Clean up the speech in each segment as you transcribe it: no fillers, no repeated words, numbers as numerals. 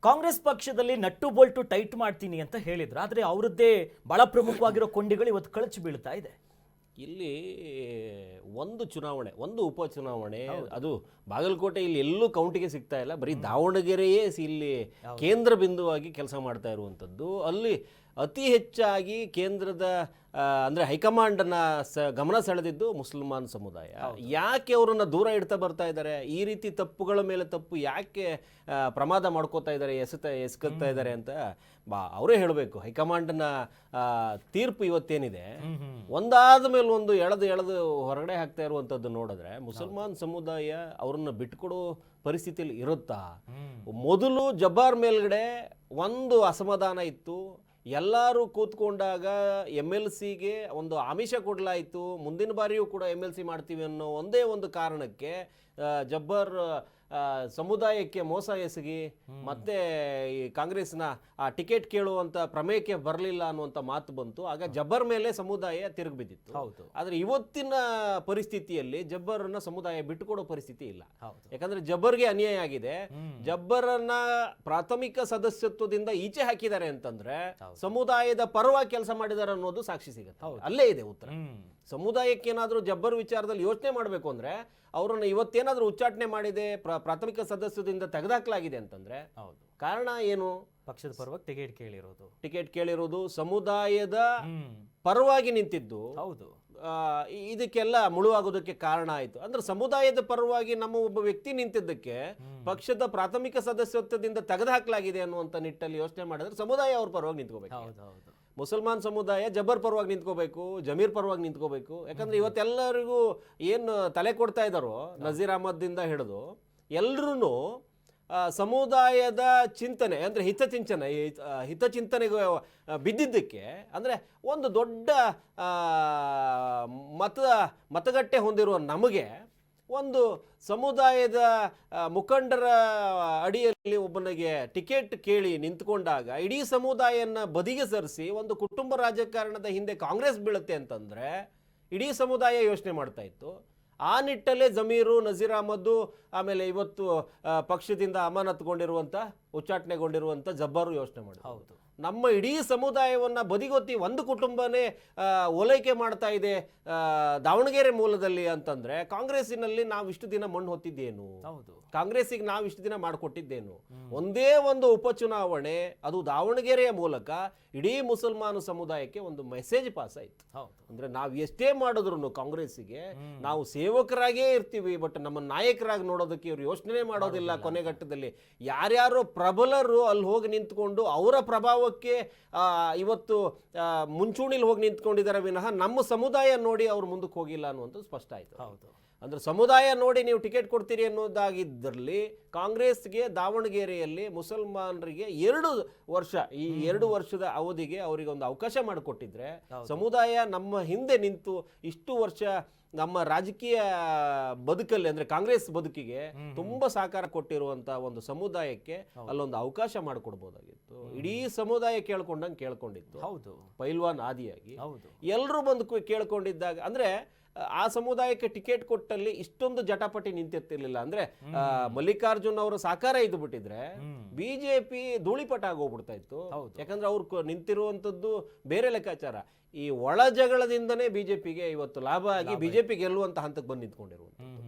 ಕಾಂಗ್ರೆಸ್ ಪಕ್ಷದಲ್ಲಿ nut Bolt tight ಮಾಡ್ತೀನಿ ಅಂತ ಹೇಳಿದ್ರು. ಆದರೆ ಅವರದ್ದೇ ಬಹಳ ಪ್ರಮುಖವಾಗಿರೋ ಕೊಂಡಿಗಳು ಇವತ್ತು ಕಳಚಿ ಬೀಳ್ತಾ ಇದೆ. ಇಲ್ಲಿ ಒಂದು ಚುನಾವಣೆ, ಒಂದು ಉಪಚುನಾವಣೆ, ಅದು ಬಾಗಲಕೋಟೆ ಇಲ್ಲಿ ಎಲ್ಲೂ ಕೌಂಟಿಗೆ ಸಿಗ್ತಾ ಇಲ್ಲ. ಬರೀ ದಾವಣಗೆರೆಯೇ ಇಲ್ಲಿ ಕೇಂದ್ರ ಬಿಂದುವಾಗಿ ಕೆಲಸ ಮಾಡ್ತಾ ಇರುವಂಥದ್ದು. ಅಲ್ಲಿ ಅತಿ ಹೆಚ್ಚಾಗಿ ಕೇಂದ್ರದ ಅಂದರೆ ಹೈಕಮಾಂಡನ್ನ ಗಮನ ಸೆಳೆದಿದ್ದು ಮುಸಲ್ಮಾನ್ ಸಮುದಾಯ. ಯಾಕೆ ಅವರನ್ನು ದೂರ ಇಡ್ತಾ ಬರ್ತಾ ಇದ್ದಾರೆ? ಈ ರೀತಿ ತಪ್ಪುಗಳ ಮೇಲೆ ತಪ್ಪು ಯಾಕೆ ಪ್ರಮಾದ ಮಾಡ್ಕೋತಾ ಇದ್ದಾರೆ, ಎಸ್ಕೊತಾ ಇದ್ದಾರೆ ಅಂತ ಅವರೇ ಹೇಳಬೇಕು. ಹೈಕಮಾಂಡ್ನ ತೀರ್ಪು ಇವತ್ತೇನಿದೆ, ಒಂದಾದ ಮೇಲೆ ಒಂದು ಎಳೆದು ಹೊರಗಡೆ ಹಾಕ್ತಾ ಇರುವಂಥದ್ದು ನೋಡಿದ್ರೆ ಮುಸಲ್ಮಾನ್ ಸಮುದಾಯ ಅವ್ರನ್ನ ಬಿಟ್ಕೊಡೋ ಪರಿಸ್ಥಿತಿಯಲ್ಲಿ ಇರುತ್ತಾ? ಮೊದಲು ಜಬ್ಬಾರ್ ಮೇಲ್ಗಡೆ ಒಂದು ಅಸಮಾಧಾನ ಇತ್ತು. ಎಲ್ಲರೂ ಕೂತ್ಕೊಂಡಾಗ MLCಗೆ ಒಂದು ಆಮಿಷ ಕೊಡಲಾಯಿತು, ಮುಂದಿನ ಬಾರಿಯೂ ಕೂಡ MLC ಮಾಡ್ತೀವಿ ಅನ್ನೋ ಒಂದೇ ಒಂದು ಕಾರಣಕ್ಕೆ ಜಬ್ಬರ್ ಸಮುದಾಯಕ್ಕೆ ಮೋಸ ಎಸಗಿ ಮತ್ತೆ ಈ ಕಾಂಗ್ರೆಸ್ನ ಆ ಟಿಕೆಟ್ ಕೇಳುವಂತ ಪ್ರಮೇಯಕ್ಕೆ ಬರಲಿಲ್ಲ ಅನ್ನುವಂಥ ಮಾತು ಬಂತು. ಆಗ ಜಬ್ಬರ್ ಮೇಲೆ ಸಮುದಾಯ ತಿರುಗಿ ಬಿದ್ದಿತ್ತು. ಆದರೆ ಇವತ್ತಿನ ಪರಿಸ್ಥಿತಿಯಲ್ಲಿ ಜಬ್ಬರನ್ನ ಸಮುದಾಯ ಬಿಟ್ಟುಕೊಡೋ ಪರಿಸ್ಥಿತಿ ಇಲ್ಲ. ಯಾಕಂದ್ರೆ ಜಬ್ಬರ್ಗೆ ಅನ್ಯಾಯ ಆಗಿದೆ. ಜಬ್ಬರನ್ನ ಪ್ರಾಥಮಿಕ ಸದಸ್ಯತ್ವದಿಂದ ಈಚೆ ಹಾಕಿದ್ದಾರೆ ಅಂತಂದ್ರೆ ಸಮುದಾಯದ ಪರವಾಗಿ ಕೆಲಸ ಮಾಡಿದ್ದಾರೆ ಅನ್ನೋದು ಸಾಕ್ಷಿ ಸಿಗುತ್ತೆ. ಅಲ್ಲೇ ಇದೆ ಉತ್ತರ. ಸಮುದಾಯಕ್ಕೇನಾದ್ರೂ ಜಬ್ಬರ್ ವಿಚಾರದಲ್ಲಿ ಯೋಚನೆ ಮಾಡಬೇಕು ಅಂದ್ರೆ ಅವರನ್ನು ಇವತ್ತೇನಾದ್ರೂ ಉಚ್ಚಾಟನೆ ಮಾಡಿದೆ, ಪ್ರಾಥಮಿಕ ಸದಸ್ಯದಿಂದ ತೆಗೆದಾಕಲಾಗಿದೆ ಅಂತಂದ್ರೆ ಕಾರಣ ಏನು? ಪಕ್ಷದ ಪರವಾಗಿ ಟಿಕೆಟ್ ಕೇಳಿರೋದು ಸಮುದಾಯದ ಪರವಾಗಿ ನಿಂತಿದ್ದು. ಹೌದು, ಇದಕ್ಕೆಲ್ಲ ಮುಳುವಾಗೋದಕ್ಕೆ ಕಾರಣ ಆಯ್ತು. ಅಂದ್ರೆ ಸಮುದಾಯದ ಪರವಾಗಿ ನಮ್ಮ ಒಬ್ಬ ವ್ಯಕ್ತಿ ನಿಂತಿದ್ದಕ್ಕೆ ಪಕ್ಷದ ಪ್ರಾಥಮಿಕ ಸದಸ್ಯತ್ವದಿಂದ ತೆಗೆದುಹಾಕಲಾಗಿದೆ ಅನ್ನುವಂಥ ನಿಟ್ಟಲ್ಲಿ ಯೋಚನೆ ಮಾಡಿದ್ರೆ ಸಮುದಾಯ ಅವ್ರ ಪರವಾಗಿ ನಿಂತ್ಕೋಬೇಕು. ಮುಸಲ್ಮಾನ್ ಸಮುದಾಯ ಜಬ್ಬರ್ ಪರವಾಗಿ ನಿಂತ್ಕೋಬೇಕು, ಜಮೀರ್ ಪರವಾಗಿ ನಿಂತ್ಕೋಬೇಕು. ಯಾಕಂದ್ರೆ ಇವತ್ತೆಲ್ಲರಿಗೂ ಏನು ತಲೆ ಕೊಡ್ತಾ ಇದ್ದಾರೋ ನಜೀರ್ ಅಹಮದ್ ಹಿಡಿದು ಎಲ್ರೂ ಸಮುದಾಯದ ಚಿಂತನೆ ಅಂದರೆ ಹಿತಚಿಂತನೆಗೆ ಬಿದ್ದಿದ್ದಕ್ಕೆ ಅಂದರೆ ಒಂದು ದೊಡ್ಡ ಮತಗಟ್ಟೆ ಹೊಂದಿರುವ ನಮಗೆ ಒಂದು ಸಮುದಾಯದ ಮುಖಂಡರ ಅಡಿಯಲ್ಲಿ ಒಬ್ಬನಿಗೆ ಟಿಕೆಟ್ ಕೇಳಿ ನಿಂತ್ಕೊಂಡಾಗ ಇಡೀ ಸಮುದಾಯನ ಬದಿಗೆ ಸರಿಸಿ ಒಂದು ಕುಟುಂಬ ರಾಜಕಾರಣದ ಹಿಂದೆ ಕಾಂಗ್ರೆಸ್ ಬೀಳುತ್ತೆ ಅಂತಂದ್ರೆ ಇಡೀ ಸಮುದಾಯ ಯೋಚನೆ ಮಾಡ್ತಾ ಇತ್ತು. ಆ ನಿಟ್ಟಲ್ಲೇ ಜಮೀರು, ನಜೀರ್ ಅಹಮದ್, ಆಮೇಲೆ ಇವತ್ತು ಪಕ್ಷದಿಂದ ಅಮಾನತುಗೊಂಡಿರುವಂಥ, ಉಚ್ಚಾಟನೆಗೊಂಡಿರುವಂಥ ಜಬ್ಬಾರು ಯೋಚನೆ ಮಾಡಿದ್ರು. ನಮ್ಮ ಇಡೀ ಸಮುದಾಯವನ್ನ ಬದಿಗೊತ್ತಿ ಒಂದು ಕುಟುಂಬನೇ ಓಲೈಕೆ ಮಾಡ್ತಾ ಇದೆ ದಾವಣಗೆರೆ ಮೂಲದಲ್ಲಿ ಅಂತಂದ್ರೆ ಕಾಂಗ್ರೆಸ್ಸಿನಲ್ಲಿ ನಾವು ಇಷ್ಟು ದಿನ ಮಣ್ಣು ಹೊತ್ತಿದ್ದೇನು? ಕಾಂಗ್ರೆಸ್ಸಿಗೆ ನಾವು ಇಷ್ಟು ದಿನ ಮಾಡಿಕೊಟ್ಟಿದ್ದೇನು? ಒಂದೇ ಒಂದು ಉಪಚುನಾವಣೆ, ಅದು ದಾವಣಗೆರೆಯ ಮೂಲಕ ಇಡೀ ಮುಸಲ್ಮಾನ ಸಮುದಾಯಕ್ಕೆ ಒಂದು ಮೆಸೇಜ್ ಪಾಸ್ ಆಯ್ತು. ಅಂದ್ರೆ ನಾವು ಎಷ್ಟೇ ಮಾಡಿದ್ರು ಕಾಂಗ್ರೆಸ್ಸಿಗೆ ನಾವು ಸೇವಕರಾಗೇ ಇರ್ತೀವಿ, ಬಟ್ ನಮ್ಮ ನಾಯಕರಾಗಿ ನೋಡೋದಕ್ಕೆ ಇವರು ಯೋಚನೆ ಮಾಡೋದಿಲ್ಲ. ಕೊನೆಘಟ್ಟದಲ್ಲಿ ಯಾರ್ಯಾರೋ ಪ್ರಬಲರು ಅಲ್ಲಿ ಹೋಗಿ ನಿಂತ್ಕೊಂಡು ಅವರ ಪ್ರಭಾವ ಇವತ್ತು ಮುಂಚೂಣಿಲಿ ಹೋಗಿ ನಿಂತ್ಕೊಂಡಿದ್ದಾರೆ ವಿನಃ ನಮ್ಮ ಸಮುದಾಯ ನೋಡಿ ಅವ್ರು ಮುಂದಕ್ಕೆ ಹೋಗಿಲ್ಲ ಅನ್ನುವಂಥದ್ದು ಸ್ಪಷ್ಟ ಆಯ್ತು. ಅಂದ್ರೆ ಸಮುದಾಯ ನೋಡಿ ನೀವು ಟಿಕೆಟ್ ಕೊಡ್ತೀರಿ ಅನ್ನೋದಾಗಿದ್ದಲ್ಲಿ ಕಾಂಗ್ರೆಸ್ಗೆ ದಾವಣಗೆರೆಯಲ್ಲಿ ಮುಸಲ್ಮಾನರಿಗೆ 2 ವರ್ಷ, ಈ 2 ವರ್ಷದ ಅವಧಿಗೆ ಅವರಿಗೆ ಒಂದು ಅವಕಾಶ ಮಾಡಿಕೊಟ್ಟಿದ್ರೆ ಸಮುದಾಯ ನಮ್ಮ ಹಿಂದೆ ನಿಂತು ಇಷ್ಟು ವರ್ಷ ನಮ್ಮ ರಾಜಕೀಯ ಬದುಕಲ್ಲಿ ಅಂದ್ರೆ ಕಾಂಗ್ರೆಸ್ ಬದುಕಿಗೆ ತುಂಬಾ ಸಹಕಾರ ಕೊಟ್ಟಿರುವಂತ ಒಂದು ಸಮುದಾಯಕ್ಕೆ ಅಲ್ಲೊಂದು ಅವಕಾಶ ಮಾಡಿಕೊಡ್ಬೋದಾಗಿತ್ತು. ಇಡೀ ಸಮುದಾಯ ಕೇಳ್ಕೊಂಡಿತ್ತು. ಹೌದು, ಪೈಲ್ವಾನ್ ಆದಿಯಾಗಿ ಎಲ್ಲರೂ ಬಂದು ಕೇಳ್ಕೊಂಡಿದ್ದಾಗ ಅಂದ್ರೆ ಆ ಸಮುದಾಯಕ್ಕೆ ಟಿಕೆಟ್ ಕೊಟ್ಟಲ್ಲಿ ಇಷ್ಟೊಂದು ಜಟಾಪಟಿ ನಿಂತಿರ್ತಿರ್ಲಿಲ್ಲ. ಅಂದ್ರೆ ಮಲ್ಲಿಕಾರ್ಜುನ್ ಅವರ ಸಹಕಾರ ಇದು ಬಿಟ್ಟಿದ್ರೆ ಬಿಜೆಪಿ ಧೂಳಿಪಟ ಆಗೋಗ್ಬಿಡ್ತಾ ಇತ್ತು. ಯಾಕಂದ್ರೆ ಅವ್ರು ನಿಂತಿರುವಂತದ್ದು ಬೇರೆ ಲೆಕ್ಕಾಚಾರ. ಈ ಒಳ ಜಗಳದಿಂದನೇ ಬಿಜೆಪಿಗೆ ಇವತ್ತು ಲಾಭ ಆಗಿ ಬಿಜೆಪಿ ಗೆಲ್ಲುವಂತ ಹಂತಕ್ಕೆ ಬಂದು ನಿಂತ್ಕೊಂಡಿರುವಂತ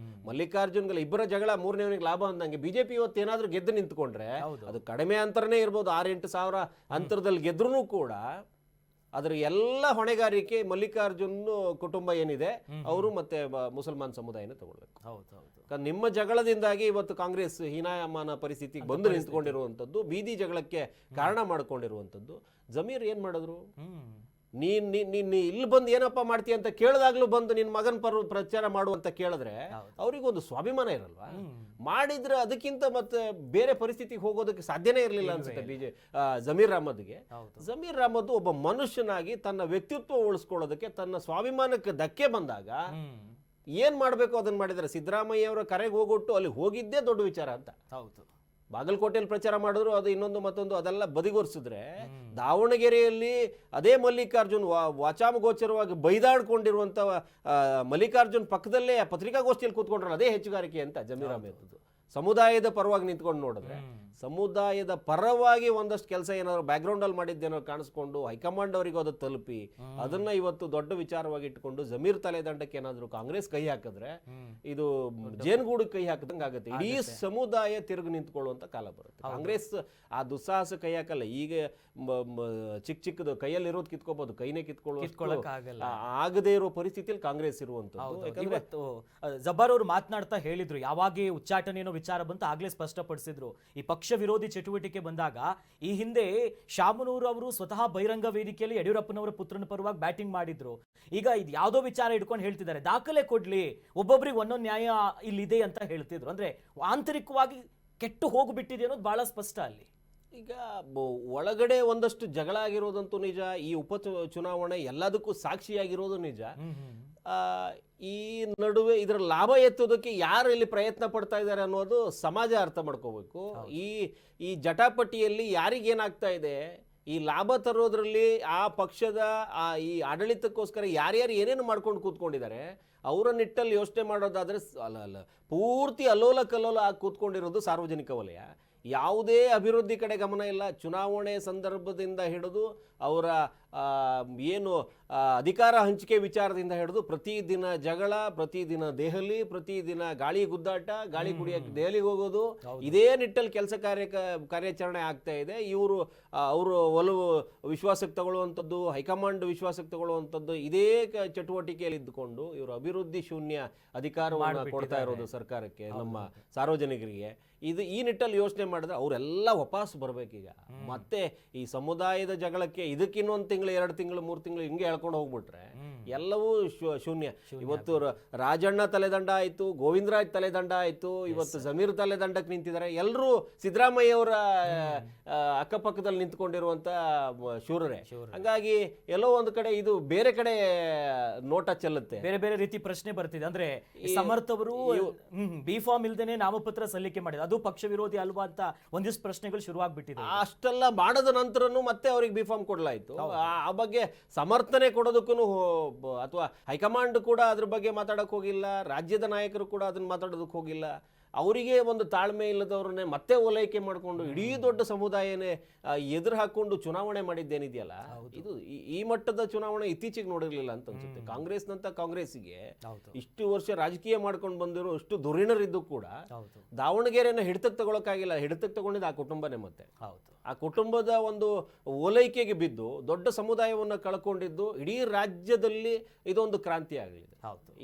ಮಲ್ಲಿಕಾರ್ಜುನ್ಗಳ ಇಬ್ಬರ ಜಗಳ 3ನೇವನಿಗೆ ಲಾಭ ಅಂದಂಗೆ ಬಿಜೆಪಿ ಇವತ್ತು ಏನಾದ್ರೂ ಗೆದ್ದು ನಿಂತ್ಕೊಂಡ್ರೆ ಅದು ಕಡಿಮೆ ಅಂತರನೇ ಇರ್ಬೋದು, 6-8 ಸಾವಿರ ಅಂತರದಲ್ಲಿ ಗೆದ್ರೂ ಕೂಡ ಅದರ ಎಲ್ಲ ಹೊಣೆಗಾರಿಕೆ ಮಲ್ಲಿಕಾರ್ಜುನ್ ಕುಟುಂಬ ಏನಿದೆ ಅವರು ಮತ್ತೆ ಮುಸಲ್ಮಾನ್ ಸಮುದಾಯನ ತಗೊಳ್ಬೇಕು. ನಿಮ್ಮ ಜಗಳದಿಂದಾಗಿ ಇವತ್ತು ಕಾಂಗ್ರೆಸ್ ಹೀನಾಯಮಾನ ಪರಿಸ್ಥಿತಿಗೆ ಬಂದು ನಿಂತ್ಕೊಂಡಿರುವಂಥದ್ದು, ಬೀದಿ ಜಗಳಕ್ಕೆ ಕಾರಣ ಮಾಡ್ಕೊಂಡಿರುವಂಥದ್ದು. ಜಮೀರ್ ಏನ್ ಮಾಡಿದ್ರು? ನೀನ್ ಇಲ್ಲಿ ಬಂದು ಏನಪ್ಪ ಮಾಡ್ತೀಯ ಅಂತ ಕೇಳಿದಾಗ್ಲೂ ಬಂದು ನಿನ್ ಮಗನ್ ಪ್ರಚಾರ ಮಾಡುವಂತ ಕೇಳಿದ್ರೆ ಅವ್ರಿಗೊಂದು ಸ್ವಾಭಿಮಾನ ಇರಲ್ವಾ? ಮಾಡಿದ್ರೆ ಅದಕ್ಕಿಂತ ಮತ್ತೆ ಬೇರೆ ಪರಿಸ್ಥಿತಿಗೆ ಹೋಗೋದಕ್ಕೆ ಸಾಧ್ಯನೇ ಇರಲಿಲ್ಲ ಅನ್ಸುತ್ತೆ ಜಮೀರ್ ಅಹಮದ್ಗೆ. ಜಮೀರ್ ಅಹಮದ್ ಒಬ್ಬ ಮನುಷ್ಯನಾಗಿ ತನ್ನ ವ್ಯಕ್ತಿತ್ವ ಉಳಿಸ್ಕೊಳ್ಳೋದಕ್ಕೆ, ತನ್ನ ಸ್ವಾಭಿಮಾನಕ್ಕೆ ಧಕ್ಕೆ ಬಂದಾಗ ಏನ್ ಮಾಡ್ಬೇಕು ಅದನ್ನ ಮಾಡಿದ್ರೆ. ಸಿದ್ದರಾಮಯ್ಯ ಅವರ ಕರೆಗೆ ಹೋಗೊಟ್ಟು ಅಲ್ಲಿ ಹೋಗಿದ್ದೇ ದೊಡ್ಡ ವಿಚಾರ ಅಂತ. ಬಾಗಲಕೋಟೆಯಲ್ಲಿ ಪ್ರಚಾರ ಮಾಡಿದ್ರು, ಅದು ಇನ್ನೊಂದು ಮತ್ತೊಂದು ಅದೆಲ್ಲ ಬದಿಗೊರಿಸಿದ್ರೆ ದಾವಣಗೆರೆಯಲ್ಲಿ ಅದೇ ಮಲ್ಲಿಕಾರ್ಜುನ್ ವಾಚಾಮಗೋಚರವಾಗಿ ಬೈದಾಡ್ಕೊಂಡಿರುವಂತ ಮಲ್ಲಿಕಾರ್ಜುನ್ ಪಕ್ಕದಲ್ಲೇ ಪತ್ರಿಕಾಗೋಷ್ಠಿಯಲ್ಲಿ ಕೂತ್ಕೊಂಡ್ರು. ಅದೇ ಹೆಚ್ಚುಗಾರಿಕೆ ಅಂತ ಜಮೀರ್ ಅಹಮದ್ ಸಮುದಾಯದ ಪರವಾಗಿ ನಿಂತ್ಕೊಂಡು ನೋಡಿದ್ರೆ ಸಮುದಾಯದ ಪರವಾಗಿ ಒಂದಷ್ಟು ಕೆಲಸ ಏನಾದ್ರು ಬ್ಯಾಕ್ಗ್ರೌಂಡ್ ಅಲ್ಲಿ ಮಾಡಿದ್ದೇನೋ ಕಾಣಿಸ್ಕೊಂಡು ಹೈಕಮಾಂಡ್ ಅವರಿಗೂ ಅದು ತಲುಪಿ ಅದನ್ನ ಇವತ್ತು ದೊಡ್ಡ ವಿಚಾರವಾಗಿ ಇಟ್ಕೊಂಡು ಜಮೀರ್ ತಲೆದಂಡಕ್ಕೆ ಏನಾದ್ರು ಕಾಂಗ್ರೆಸ್ ಕೈ ಹಾಕಿದ್ರೆ ಇದು ಜೇನುಗೂಡು ಕೈ ಹಾಕದಂಗೆ ಆಗುತ್ತೆ. ಇಡೀ ಸಮುದಾಯ ತಿರುಗಿ ನಿಂತ್ಕೊಳ್ಳುವಂತ ಕಾಲ ಬರುತ್ತೆ. ಕಾಂಗ್ರೆಸ್ ಆ ದುಸ್ಸಾಹಸ ಕೈ ಹಾಕಲ್ಲ. ಈಗ ಚಿಕ್ಕದು ಕೈಯಲ್ಲಿರೋದು ಕಿತ್ಕೋಬಹುದು, ಕೈನೇ ಕಿತ್ಕೊಳ್ಳೋದು ಆಗದೇ ಇರೋ ಪರಿಸ್ಥಿತಿಯಲ್ಲಿ ಕಾಂಗ್ರೆಸ್ ಇರುವಂತದ್ದು. ಇವತ್ತು ಜಬ್ಬಾರ್ ಅವರು ಮಾತನಾಡ್ತಾ ಹೇಳಿದ್ರು, ಯಾವಾಗ ಉಚ್ಚಾಟನೆಯೋ ವಿಚಾರ ಬಂತು ಆಗ್ಲೇ ಸ್ಪಷ್ಟಪಡಿಸಿದ್ರು, ಈ ಪಕ್ಷ ವಿರೋಧಿ ಚಟುವಟಿಕೆ ಬಂದಾಗ ಈ ಹಿಂದೆ ಶಾಮನೂರು ಅವರು ಸ್ವತಃ ಬಹಿರಂಗ ವೇದಿಕೆಯಲ್ಲಿ ಯಡಿಯೂರಪ್ಪನವರ ಪುತ್ರನ ಪರವಾಗಿ ಬ್ಯಾಟಿಂಗ್ ಮಾಡಿದ್ರು. ಈಗ ಇದು ಯಾವುದೋ ವಿಚಾರ ಇಟ್ಕೊಂಡು ಹೇಳ್ತಿದ್ದಾರೆ, ದಾಖಲೆ ಕೊಡ್ಲಿ, ಒಬ್ಬೊಬ್ರಿಗೆ ಒಂದೊಂದು ನ್ಯಾಯ ಇಲ್ಲಿದೆ ಅಂತ ಹೇಳ್ತಿದ್ರು. ಅಂದ್ರೆ ಆಂತರಿಕವಾಗಿ ಕೆಟ್ಟು ಹೋಗ್ಬಿಟ್ಟಿದೆ ಅನ್ನೋದು ಬಹಳ ಸ್ಪಷ್ಟ ಅಲ್ಲಿ. ಈಗ ಒಳಗಡೆ ಒಂದಷ್ಟು ಜಗಳ ಆಗಿರೋದಂತೂ ನಿಜ. ಈ ಚುನಾವಣೆ ಎಲ್ಲದಕ್ಕೂ ಸಾಕ್ಷಿಯಾಗಿರೋದು ನಿಜ. ಈ ನಡುವೆ ಇದರ ಲಾಭ ಎತ್ತೋದಕ್ಕೆ ಯಾರು ಇಲ್ಲಿ ಪ್ರಯತ್ನ ಪಡ್ತಾ ಇದ್ದಾರೆ ಅನ್ನೋದು ಸಮಾಜ ಅರ್ಥ ಮಾಡ್ಕೋಬೇಕು. ಈ ಜಟಾಪಟಿಯಲ್ಲಿ ಯಾರಿಗೇನಾಗ್ತಾ ಇದೆ, ಈ ಲಾಭ ತರೋದ್ರಲ್ಲಿ ಆ ಪಕ್ಷದ ಈ ಆಡಳಿತಕ್ಕೋಸ್ಕರ ಯಾರ್ಯಾರು ಏನೇನು ಮಾಡ್ಕೊಂಡು ಕೂತ್ಕೊಂಡಿದ್ದಾರೆ ಅವರ ನಿಟ್ಟಲ್ಲಿ ಯೋಚನೆ ಮಾಡೋದಾದ್ರೆ ಪೂರ್ತಿ ಅಲ್ಲೋಲ ಕಲ್ಲೋಲ ಆಗಿ ಕೂತ್ಕೊಂಡಿರೋದು ಸಾರ್ವಜನಿಕ ವಲಯ. ಯಾವುದೇ ಅಭಿವೃದ್ಧಿ ಕಡೆ ಗಮನ ಇಲ್ಲ. ಚುನಾವಣೆ ಸಂದರ್ಭದಿಂದ ಹಿಡಿದು ಅವರ ಏನು ಅಧಿಕಾರ ಹಂಚಿಕೆ ವಿಚಾರದಿಂದ ಹಿಡಿದು ಪ್ರತಿದಿನ ಜಗಳ, ಪ್ರತಿದಿನ ದೆಹಲಿ, ಪ್ರತಿದಿನ ಗಾಳಿ ಗುದ್ದಾಟ, ಗಾಳಿ ಕುಡಿಯಕ್ಕೆ ದೆಹಲಿಗೆ ಹೋಗೋದು, ಇದೇ ನಿಟ್ಟಲ್ಲಿ ಕೆಲಸ ಕಾರ್ಯಾಚರಣೆ ಆಗ್ತಾ ಇದೆ. ಅವರು ಒಲವು ವಿಶ್ವಾಸಕ್ಕೆ ತಗೊಳ್ಳುವಂಥದ್ದು, ಹೈಕಮಾಂಡ್ ವಿಶ್ವಾಸಕ್ಕೆ ತಗೊಳ್ಳುವಂಥದ್ದು, ಇದೇ ಚಟುವಟಿಕೆಯಲ್ಲಿ ಇದ್ದುಕೊಂಡು ಇವರು ಅಭಿವೃದ್ಧಿ ಶೂನ್ಯ ಅಧಿಕಾರವನ್ನು ಕೊಡ್ತಾ ಇರೋದು ಸರ್ಕಾರಕ್ಕೆ, ನಮ್ಮ ಸಾರ್ವಜನಿಕರಿಗೆ. ಈ ನಿಟ್ಟಲ್ಲಿ ಯೋಚನೆ ಮಾಡಿದ್ರೆ ಅವರೆಲ್ಲ ವಾಪಸ್ ಬರ್ಬೇಕೀಗ. ಮತ್ತೆ ಈ ಸಮುದಾಯದ ಜಗಳಕ್ಕೆ ಇದಕ್ಕೆ ಇನ್ನೊಂದು ತಿಂಗಳು, 2 ತಿಂಗಳು, 3 ತಿಂಗಳು ಹಿಂಗೆ ಹೇಳ್ಕೊಂಡು ಹೋಗ್ಬಿಟ್ರೆ ಎಲ್ಲವೂ ಶೂನ್ಯ. ಇವತ್ತು ರಾಜಣ್ಣ ತಲೆದಂಡ ಆಯ್ತು, ಗೋವಿಂದರಾಜ್ ತಲೆದಂಡ ಆಯ್ತು, ಇವತ್ತು ಜಮೀರ್ ತಲೆದಂಡಕ್ಕೆ ನಿಂತಿದ್ದಾರೆ. ಎಲ್ಲರೂ ಸಿದ್ದರಾಮಯ್ಯ ಅವರ ಅಕ್ಕಪಕ್ಕದಲ್ಲಿ ನಿಂತ್ಕೊಂಡಿರುವಂತ ಶೂರರೇ. ಹಾಗಾಗಿ ಎಲ್ಲೋ ಒಂದು ಕಡೆ ಇದು ಬೇರೆ ಕಡೆ ನೋಟ ಚೆಲ್ಲುತ್ತೆ, ಬೇರೆ ಬೇರೆ ರೀತಿ ಪ್ರಶ್ನೆ ಬರ್ತಿದೆ. ಅಂದ್ರೆ ಸಮರ್ಥ ಅವರು ಬಿ ಫಾರ್ಮ್ ಇಲ್ದೇನೆ ನಾಮಪತ್ರ ಸಲ್ಲಿಕೆ ಮಾಡಿದ್ರು, ಅದು ಪಕ್ಷ ವಿರೋಧಿ ಅಲ್ವಾ ಅಂತ ಒಂದಿಷ್ಟು ಪ್ರಶ್ನೆಗಳು ಶುರುವಾಗ್ಬಿಟ್ಟಿದೆ. ಅಷ್ಟೆಲ್ಲ ಮಾಡದ ನಂತರನು ಮತ್ತೆ ಅವ್ರಿಗೆ ಬಿ ಫಾರ್ಮ್ ಕೊಡ್ಲಾಯ್ತು. ಆ ಬಗ್ಗೆ ಸಮರ್ಥನೆ ಕೊಡೋದಕ್ಕೂ ಅಥವಾ ಹೈಕಮಾಂಡ್ ಕೂಡ ಅದ್ರ ಬಗ್ಗೆ ಮಾತಾಡಕ್ ಹೋಗಿಲ್ಲ, ರಾಜ್ಯದ ನಾಯಕರು ಕೂಡ ಅದನ್ನ ಮಾತಾಡೋದಕ್ಕೆ ಹೋಗಿಲ್ಲ. ಅವರಿಗೆ ಒಂದು ತಾಳ್ಮೆ ಇಲ್ಲದವ್ರನ್ನೇ ಮತ್ತೆ ಓಲೈಕೆ ಮಾಡಿಕೊಂಡು ಇಡೀ ದೊಡ್ಡ ಸಮುದಾಯನೇ ಎದುರು ಹಾಕೊಂಡು ಚುನಾವಣೆ ಮಾಡಿದ್ದೇನಿದೆಯಲ್ಲ, ಇದು ಈ ಮಟ್ಟದ ಚುನಾವಣೆ ಇತ್ತೀಚೆಗೆ ನೋಡಿರ್ಲಿಲ್ಲ ಅಂತ ಅನ್ಸುತ್ತೆ. ಕಾಂಗ್ರೆಸ್ಸಿಗೆ ಇಷ್ಟು ವರ್ಷ ರಾಜಕೀಯ ಮಾಡ್ಕೊಂಡು ಬಂದಿರೋ ಇಷ್ಟು ಧುರೀಣರಿದ್ದು ಕೂಡ ದಾವಣಗೆರೆನ ಹಿಡಿತಕ್ಕೆ ತಗೊಳಕ್ಕಾಗಿಲ್ಲ. ಹಿಡಿತಕ್ಕೆ ತಗೊಂಡಿದ್ದು ಆ ಕುಟುಂಬನೇ. ಮತ್ತೆ ಆ ಕುಟುಂಬದ ಒಂದು ಓಲೈಕೆಗೆ ಬಿದ್ದು ದೊಡ್ಡ ಸಮುದಾಯವನ್ನು ಕಳ್ಕೊಂಡಿದ್ದು ಇಡೀ ರಾಜ್ಯದಲ್ಲಿ ಇದೊಂದು ಕ್ರಾಂತಿ ಆಗಲಿದೆ.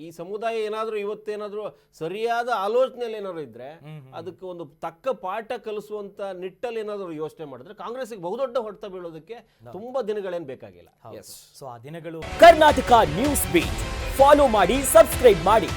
ಈ ಸಮುದಾಯ ಏನಾದ್ರೂ ಇವತ್ತೇನಾದ್ರೂ ಸರಿಯಾದ ಆಲೋಚನೆಯಲ್ಲಿ ಏನಾದ್ರು ಇದ್ರೆ ಅದಕ್ಕೆ ಒಂದು ತಕ್ಕ ಪಾಠ ಕಲಿಸುವಂತ ನಿಟ್ಟಲ್ಲಿ ಏನಾದ್ರು ಯೋಚನೆ ಮಾಡಿದ್ರೆ ಕಾಂಗ್ರೆಸ್ಗೆ ಬಹುದೊಡ್ಡ ಹೊಡೆತ ಬೀಳೋದಕ್ಕೆ ತುಂಬಾ ದಿನಗಳೇನು ಬೇಕಾಗಿಲ್ಲ. ಸೊ ಆ ದಿನಗಳು. ಕರ್ನಾಟಕ ನ್ಯೂಸ್ ಬೀಟ್ ಫಾಲೋ ಮಾಡಿ, ಸಬ್ಸ್ಕ್ರೈಬ್ ಮಾಡಿ.